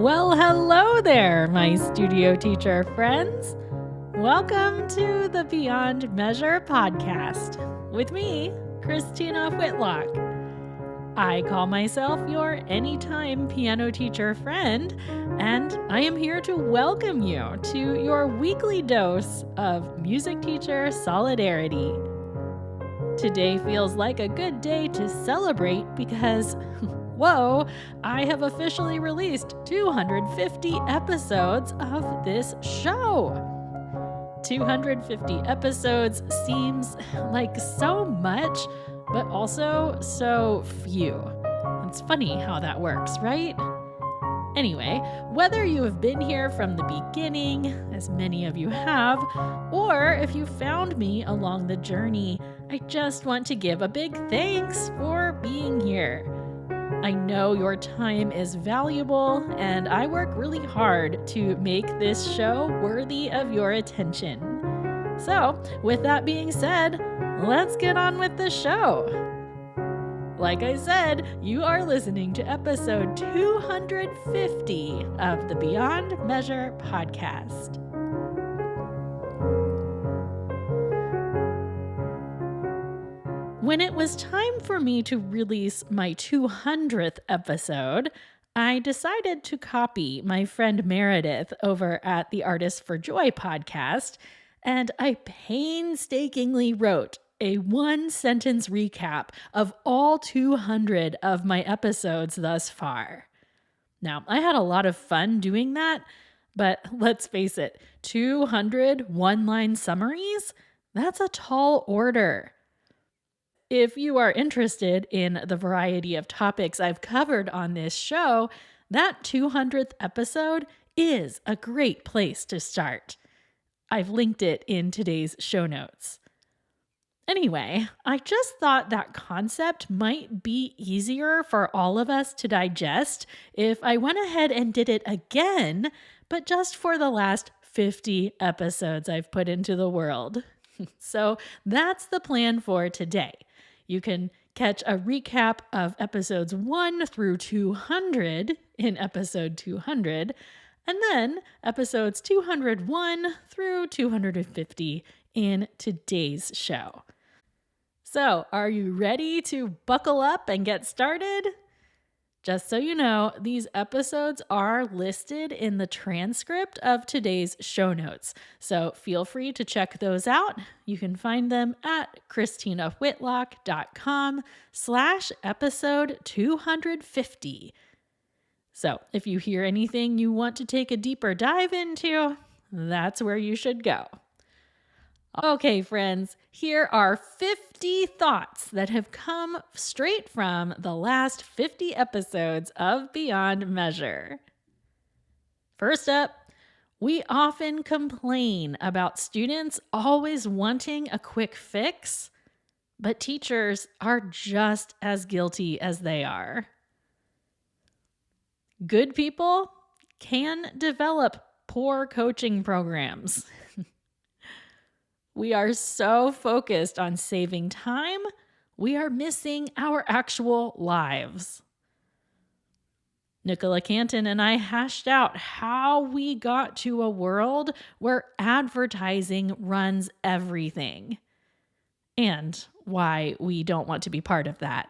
Well, hello there, my studio teacher friends. Welcome to the Beyond Measure podcast with me, Christina Whitlock. I call myself your anytime piano teacher friend, and I am here to welcome you to your weekly dose of music teacher solidarity. Today feels like a good day to celebrate because, whoa, I have officially released 250 episodes of this show. 250 episodes seems like so much, but also so few. It's funny how that works, right? Anyway, whether you have been here from the beginning, as many of you have, or if you found me along the journey, I just want to give a big thanks for being here. I know your time is valuable, and I work really hard to make this show worthy of your attention. So, with that being said, let's get on with the show. Like I said, you are listening to episode 250 of the Beyond Measure podcast. When it was time for me to release my 200th episode, I decided to copy my friend Meredith over at the Artists for Joy podcast, and I painstakingly wrote a one-sentence recap of all 200 of my episodes thus far. Now, I had a lot of fun doing that, but let's face it, 200 one-line summaries? That's a tall order. If you are interested in the variety of topics I've covered on this show, that 200th episode is a great place to start. I've linked it in today's show notes. Anyway, I just thought that concept might be easier for all of us to digest if I went ahead and did it again, but just for the last 50 episodes I've put into the world. So that's the plan for today. You can catch a recap of episodes 1 through 200 in episode 200, and then episodes 201 through 250 in today's show. So, are you ready to buckle up and get started? Just so you know, these episodes are listed in the transcript of today's show notes, so feel free to check those out. You can find them at christinawhitlock.com/episode 250. So, if you hear anything you want to take a deeper dive into, that's where you should go. Okay, friends, here are 50 thoughts that have come straight from the last 50 episodes of Beyond Measure. First up, we often complain about students always wanting a quick fix, but teachers are just as guilty as they are. Good people can develop poor coaching programs. We are so focused on saving time, we are missing our actual lives. Nicola Canton and I hashed out how we got to a world where advertising runs everything, and why we don't want to be part of that.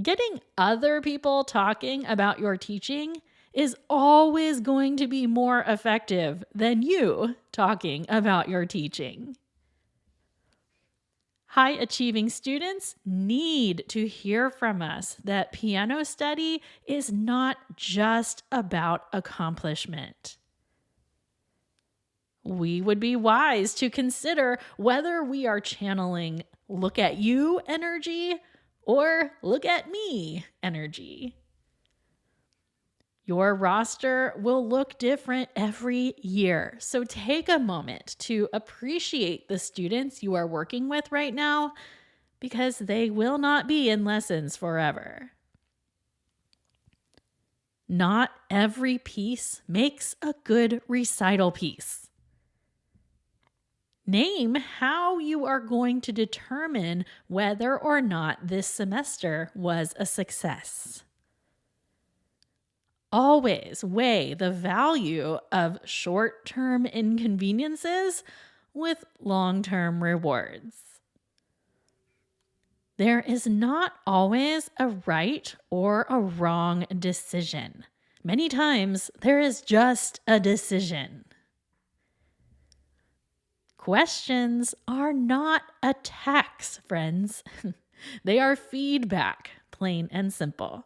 Getting other people talking about your teaching is always going to be more effective than you talking about your teaching. High-achieving students need to hear from us that piano study is not just about accomplishment. We would be wise to consider whether we are channeling look at you energy or look at me energy. Your roster will look different every year, so take a moment to appreciate the students you are working with right now, because they will not be in lessons forever. Not every piece makes a good recital piece. Name how you are going to determine whether or not this semester was a success. always weigh the value of short-term inconveniences with long-term rewards. There is not always a right or a wrong decision. Many times, there is just a decision. Questions are not attacks, friends. They are feedback, plain and simple.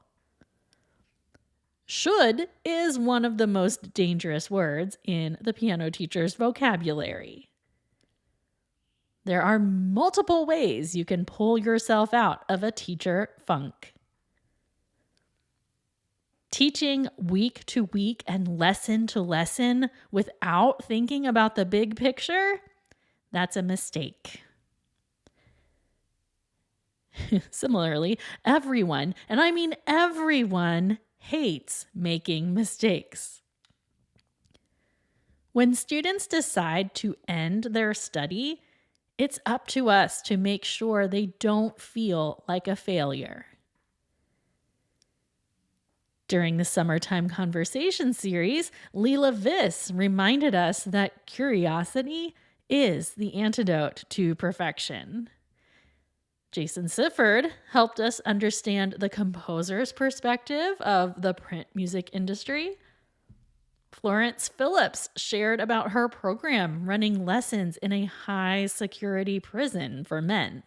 Should is one of the most dangerous words in the piano teacher's vocabulary. There are multiple ways you can pull yourself out of a teacher funk. Teaching week to week and lesson to lesson without thinking about the big picture, that's a mistake. Similarly, everyone, and I mean everyone, hates making mistakes. When students decide to end their study, it's up to us to make sure they don't feel like a failure. During the Summertime Conversation series, Leela Viss reminded us that curiosity is the antidote to perfection. Jason Sifford helped us understand the composer's perspective of the print music industry. Florence Phillips shared about her program running lessons in a high-security prison for men.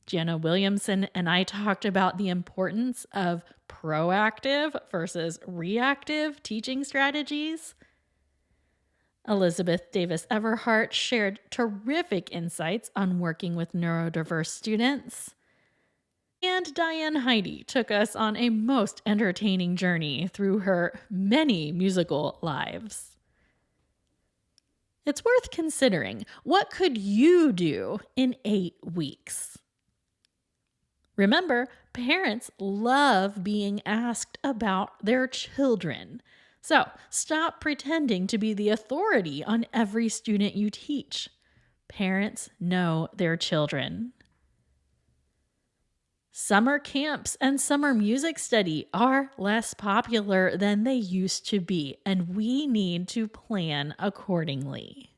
Jana Williamson and I talked about the importance of proactive versus reactive teaching strategies. Elizabeth Davis Everhart shared terrific insights on working with neurodiverse students. And Diane Heidi took us on a most entertaining journey through her many musical lives. It's worth considering, what could you do in 8 weeks? Remember, parents love being asked about their children. So stop pretending to be the authority on every student you teach. Parents know their children. Summer camps and summer music study are less popular than they used to be, and we need to plan accordingly.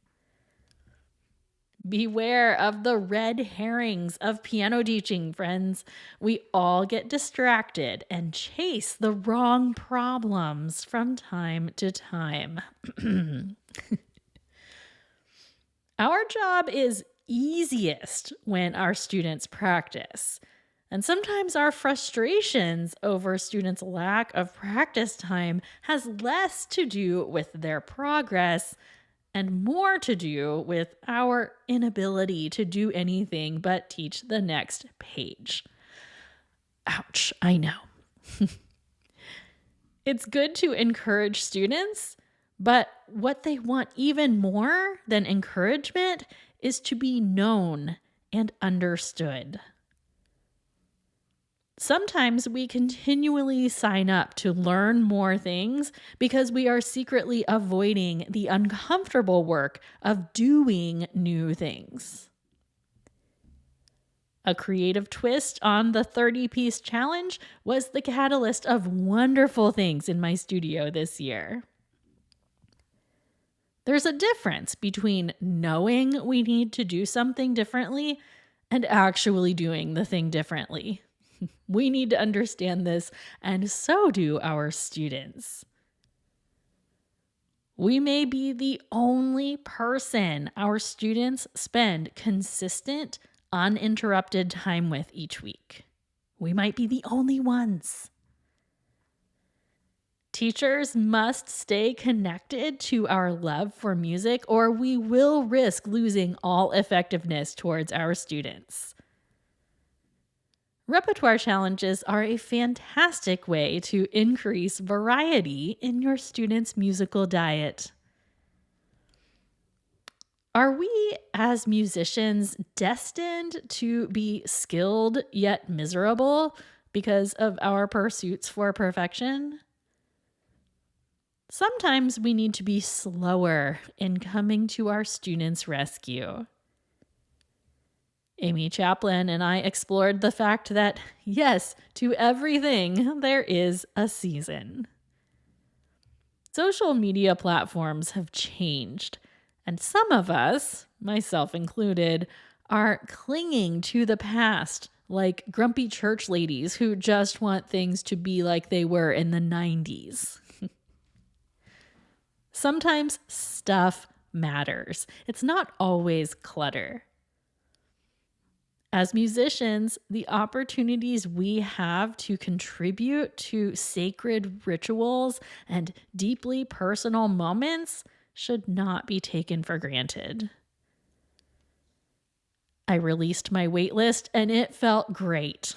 Beware of the red herrings of piano teaching, friends. We all get distracted and chase the wrong problems from time to time. Our job is easiest when our students practice. And sometimes our frustrations over students' lack of practice time has less to do with their progress and more to do with our inability to do anything but teach the next page. Ouch, I know. It's good to encourage students, but what they want even more than encouragement is to be known and understood. Sometimes we continually sign up to learn more things because we are secretly avoiding the uncomfortable work of doing new things. A creative twist on the 30-piece challenge was the catalyst of wonderful things in my studio this year. There's a difference between knowing we need to do something differently and actually doing the thing differently. We need to understand this, and so do our students. We may be the only person our students spend consistent, uninterrupted time with each week. We might be the only ones. Teachers must stay connected to our love for music, or we will risk losing all effectiveness towards our students. Repertoire challenges are a fantastic way to increase variety in your students' musical diet. Are we, as musicians, destined to be skilled yet miserable because of our pursuits for perfection? Sometimes we need to be slower in coming to our students' rescue. Amy Chaplin and I explored the fact that, yes, to everything there is a season. Social media platforms have changed, and some of us, myself included, are clinging to the past like grumpy church ladies who just want things to be like they were in the 90s. Sometimes stuff matters. It's not always clutter. As musicians, the opportunities we have to contribute to sacred rituals and deeply personal moments should not be taken for granted. I released my waitlist and it felt great.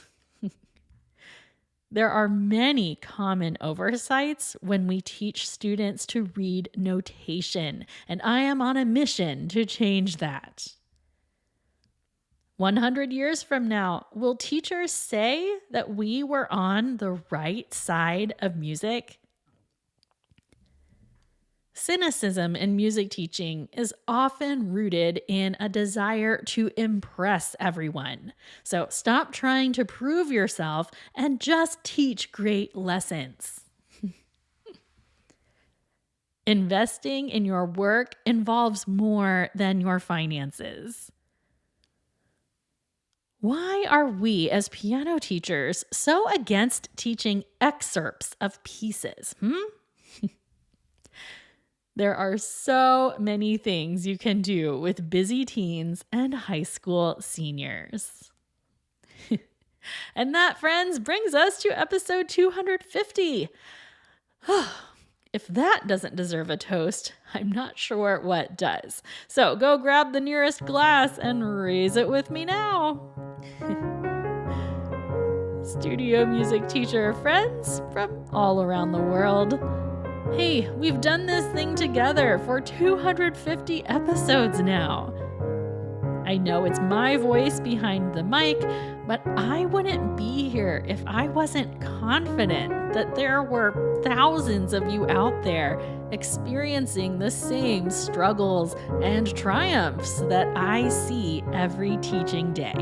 There are many common oversights when we teach students to read notation, and I am on a mission to change that. 100 years from now, will teachers say that we were on the right side of music? Cynicism in music teaching is often rooted in a desire to impress everyone. So stop trying to prove yourself and just teach great lessons. Investing in your work involves more than your finances. Why are we as piano teachers so against teaching excerpts of pieces? There are so many things you can do with busy teens and high school seniors. And that, friends, brings us to episode 250. If that doesn't deserve a toast, I'm not sure what does. So go grab the nearest glass and raise it with me now. Studio music teacher friends from all around the world. Hey, we've done this thing together for 250 episodes now. I know it's my voice behind the mic, but I wouldn't be here if I wasn't confident that there were thousands of you out there experiencing the same struggles and triumphs that I see every teaching day.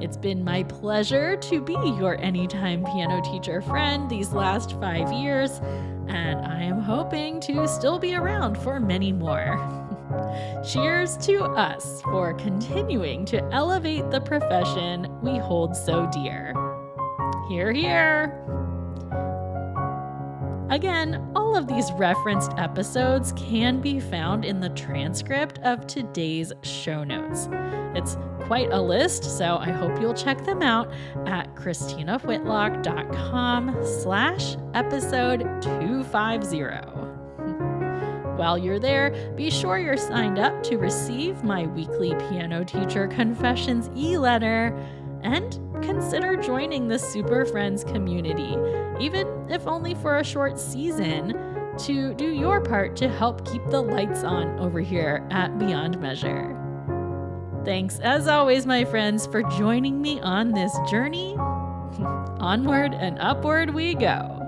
It's been my pleasure to be your anytime piano teacher friend these last 5 years, and I am hoping to still be around for many more. Cheers to us for continuing to elevate the profession we hold so dear. Hear, hear. Again, all of these referenced episodes can be found in the transcript of today's show notes. It's quite a list, so I hope you'll check them out at christinawhitlock.com/episode 250. While you're there, be sure you're signed up to receive my weekly Piano Teacher Confessions e-letter and consider joining the Super Friends community, even if only for a short season, to do your part to help keep the lights on over here at Beyond Measure. Thanks, as always, my friends, for joining me on this journey. Onward and upward we go.